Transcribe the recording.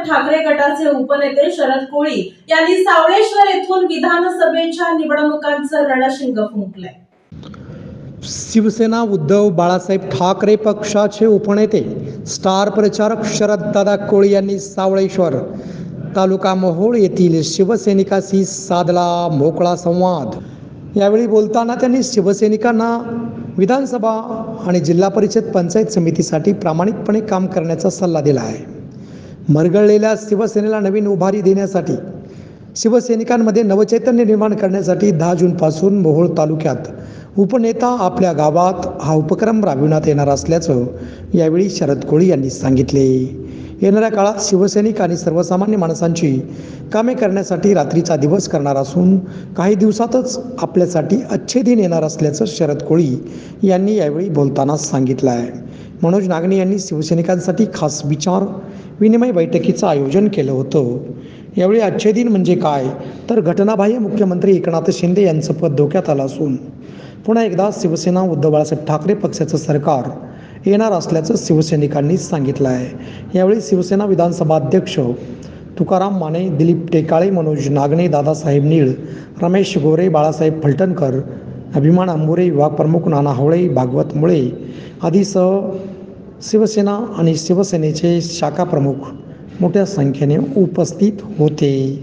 ठाकरे गटाचे उपनेते शरद कोळी यांनी सावळेश्वर येथून विधानसभेच्या निवडणुकांचं रणशिंग फुंकलंय। शिवसेना उद्धव बाळासाहेब ठाकरे पक्षाचे उपनेते स्टार प्रचारक शरददादा कोळी यांनी सावळेश्वर तालुका मोहोळ येथील शिवसैनिकांशी साधला मोकळा संवाद। यावेळी बोलताना त्यांनी शिवसैनिकांना विधानसभा आणि जिल्हा परिषद पंचायत समितीसाठी प्रामाणिकपणे काम करण्याचा सल्ला दिला आहे। मरगळलेल्या शिवसेनेला नवीन उभारी देण्यासाठी, शिवसैनिकांमध्ये नवचैतन्य निर्माण करण्यासाठी 10 जूनपासून मोहोळ तालुक्यात उपनेता आपल्या गावात हा उपक्रम राबविण्यात येणार असल्याचं यावेळी शरद कोळी यांनी सांगितले। येणाऱ्या काळात शिवसैनिक आणि सर्वसामान्य माणसांची कामे करण्यासाठी रात्रीचा दिवस करणार असून काही दिवसातच आपल्यासाठी अच्छे दिन येणार असल्याचं शरद कोळी यांनी यावेळी बोलताना सांगितलं आहे। मनोज नागणे यांनी शिवसैनिकांसाठी खास विचार विनिमय बैठकीचं आयोजन केलं होतं। यावेळी अच्छे दिन म्हणजे काय, तर घटनाबाह्य मुख्यमंत्री एकनाथ शिंदे यांचं पद धोक्यात आलं असून पुन्हा एकदा शिवसेना उद्धव बाळासाहेब ठाकरे पक्षाचं सरकार येणार असल्याचं शिवसैनिकांनी सांगितलं आहे। यावेळी शिवसेना विधानसभा अध्यक्ष तुकाराम माने, दिलीप टेकाळे, मनोज नागणे, दादासाहेब नीळ, रमेश गोरे, बाळासाहेब फलटणकर, अभिमान अंबुरे, विभाग प्रमुख नाना हवळे, भागवत मुळे आदीसह शिवसेना आणि शिवसेनेचे शाखा प्रमुख मोठ्या संख्येने उपस्थित होते।